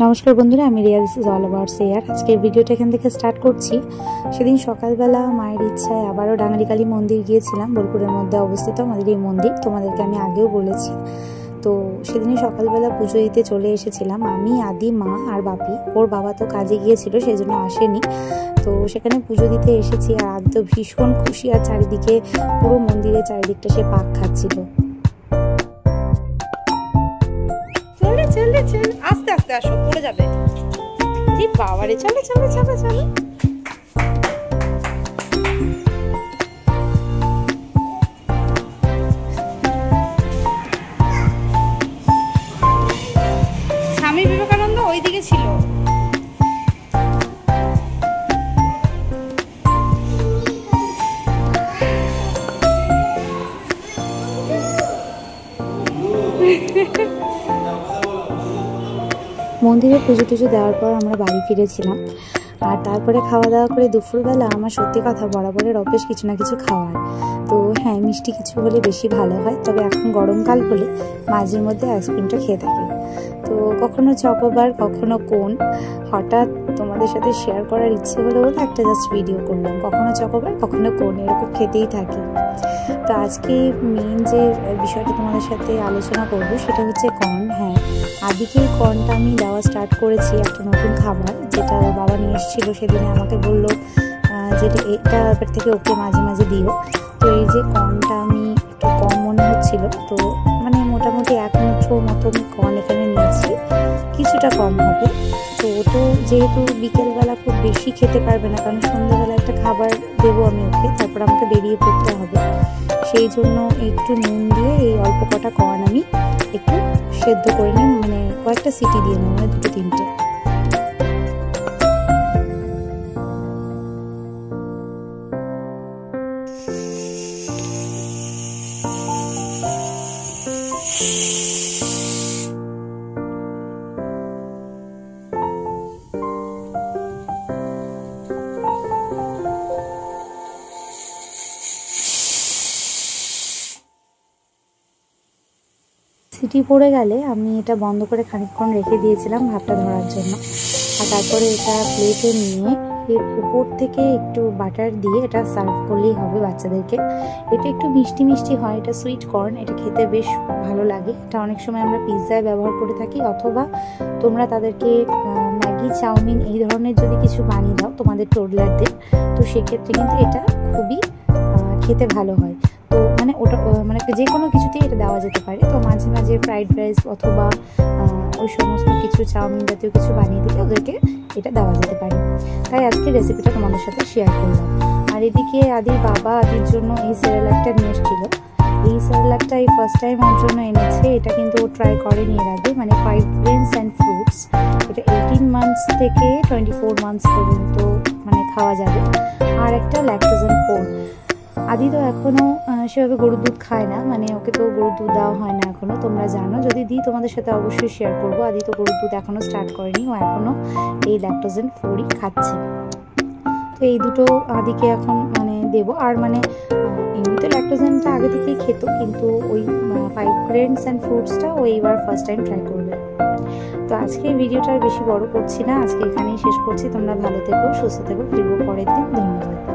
নমস্কার বন্ধুরা, আমি Riya. This is all about share. আজকের ভিডিওটা এখান থেকে স্টার্ট করছি। সেদিন সকালবেলা মায়ের ইচ্ছায় আবারও ডাঙ্গারিকালী মন্দির গিয়েছিলাম। বোলপুরের মধ্যে অবস্থিত আমাদের এই মন্দির, তোমাদেরকে আমি আগেও বলেছি। তো সেদিনই সকালবেলা পুজো দিতে চলে এসেছিলাম আমি, আদি, মা আর বাপি। ওর বাবা তো কাজে গিয়েছিল, সেই জন্য আসেনি। তো সেখানে পুজো দিতে এসেছি আর আদি তো ভীষণ খুশি, আর চারিদিকে পুরো মন্দিরের চারিদিকটা সে পাক খাচ্ছিল। আস্তে আস্তে আসো, পড়ে যাবে। বাবারে, চলে চলে চলে চলে। স্বামী বিবেকানন্দ ওইদিকে ছিল। মন্দিরে পুজো টুজো দেওয়ার পর আমরা বাড়ি ফিরেছিলাম। আর তারপরে খাওয়া দাওয়া করে দুপুরবেলা আমার সত্যি কথা বরাবরের অভ্যেস কিছু না কিছু খাওয়ার। তো হ্যাঁ, মিষ্টি কিছু হলে বেশি ভালো হয়, তবে এখন গরমকাল হলে মাঝে মধ্যে আইসক্রিমটা খেয়ে থাকি। তো কখনো চকোবার, কখনো কোন। হঠাৎ তোমাদের সাথে শেয়ার করার ইচ্ছে হলো বলে একটা জাস্ট ভিডিও করলাম। কখনো চকোবার, কখনো কোন, এরকম খেতেই থাকি। তো আজকে মেইন যে বিষয়টা তোমাদের সাথে আলোচনা করব সেটা হচ্ছে কর্ন। হ্যাঁ, আদিকে এই কর্নটা আমি দেওয়া স্টার্ট করেছি, একটা নতুন খাবার যেটা ওর বাবা নিয়ে এসেছিলো। সেদিনে আমাকে বললো যেটা এটা এবার থেকে ওকে মাঝে মাঝে দিও। তো এই যে কর্নটা আমি একটু কম মনে হচ্ছিল, তো মানে মোটামুটি 1 মুঠো মতো আমি কর্ন এখানে নিয়েছি, কিছুটা কম হবে। তো ও তো যেহেতু বিকেলবেলা খুব বেশি খেতে পারবে না, কারণ সন্ধ্যাবেলা একটা খাবার দেবো আমি ওকে, তারপর আমাকে বেরিয়ে পড়তে হবে। সেই জন্য একটু নুন দিয়ে এই অল্প কটা কর্ন আমি একটু সেদ্ধ করে নিই, মানে কয়েকটা সিটি দিয়ে নেব, মানে 2-3টে। সিটি পড়ে গেলে আমি এটা বন্ধ করে খানিকক্ষণ রেখে দিয়েছিলাম ভাপটা ধরার জন্য। আর তারপরে এটা প্লেটে নিয়ে এর উপর থেকে একটু বাটার দিয়ে এটা সার্ভ করলেই হবে বাচ্চাদেরকে। এটা একটু মিষ্টি মিষ্টি হয়, এটা সুইট কর্ন, এটা খেতে বেশ ভালো লাগে। এটা অনেক সময় আমরা পিৎজায় ব্যবহার করে থাকি, অথবা তোমরা তাদেরকে ম্যাগি, চাউমিন এই ধরনের যদি কিছু বানিয়ে দাও তোমাদের টোডলারদের, তো সেক্ষেত্রে কিন্তু এটা খুবই খেতে ভালো হয়। তো মানে ওটা মানে যে কোনো কিছুতেই এটা দেওয়া যেতে পারে। তো মাঝে মাঝে ফ্রাইড রাইস অথবা ওই সমস্ত কিছু চাউমিন জাতীয় কিছু বানিয়ে দিলে ওদেরকে এটা দেওয়া যেতে পারে। তাই আজকে রেসিপিটা তোমাদের সাথে শেয়ার করলাম। আর এদিকে আদির বাবা আদির জন্য এই সেরেলাকটা নিয়ে এসেছিল। এই সেরেলাকটা এই ফার্স্ট টাইম ওর জন্য এনেছে। এটা কিন্তু ও ট্রাই করেনি এর আগে, মানে 5 গ্রেনস অ্যান্ড ফ্রুটস। এটা 18 মান্থস থেকে 24 মান্থস পর্যন্ত মানে খাওয়া যাবে। আর একটা ল্যাকটোজেন 4। আদি তো এখনও সেভাবে গরুর দুধ খায় না, মানে ওকে তো গরুর দুধ দেওয়া হয় না এখনও, তোমরা জানো। যদি দিই তোমাদের সাথে অবশ্যই শেয়ার করবো। আদি তো গরুর দুধ এখনও স্টার্ট করেনি, ও এখনও এই ল্যাকটোজেন 4ই খাচ্ছে। তো এই দুটো আদিকে এখন মানে দেবো। আর মানে এমনিতে ল্যাকটোজেনটা আগে থেকেই খেত, কিন্তু ওই 5 গ্রেনস অ্যান্ড ফ্রুটসটা ও এইবার ফার্স্ট টাইম ট্রাই করবে। তো আজকে এই ভিডিওটা আর বেশি বড় করছি না, আজকে এখানেই শেষ করছি। তোমরা ভালো থেকো, সুস্থ থেকো, ফিরবো পরের দিন। ধন্যবাদ।